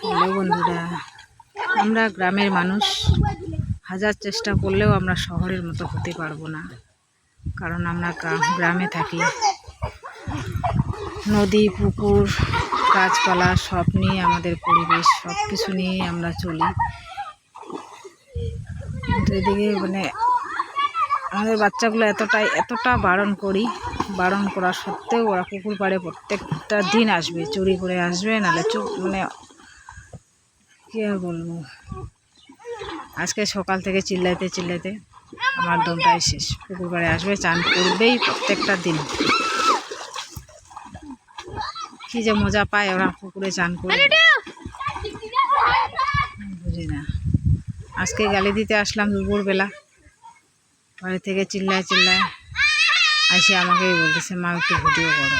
Hello বন্ধুরা, আমরা গ্রামের মানুষ, হাজার চেষ্টা করলেও আমরা শহরের মতো হতে পারবো না। কারণ আমরা গ্রামে থাকি। নদী, পুকুর, গাছপালা সব নিয়ে আমাদের পরিবেশ, সব কিছু নিয়ে আমরা চলি। কিন্তু এদিকে আমাদের বাচ্চাগুলো এতটা বারণ করা সত্ত্বেও ওরা পুকুর পাড়ে প্রত্যেকটা দিন আসবে, চুরি করে আসবে, নাহলে কী আর বলবো। আজকে সকাল থেকে চিল্লাইতে আমার দমটাই শেষ। পুকুর পাড়ে আসবে, চান করবেই প্রত্যেকটা দিন। কি যে মজা পায় ওরা পুকুরে চান করে, বুঝি না। আজকে গালি দিতে আসলাম দুপুরবেলা, বাড়ি থেকে চিল্লায় এসে আমাকেই বলতেছে, মা একটু ভিডিও করো।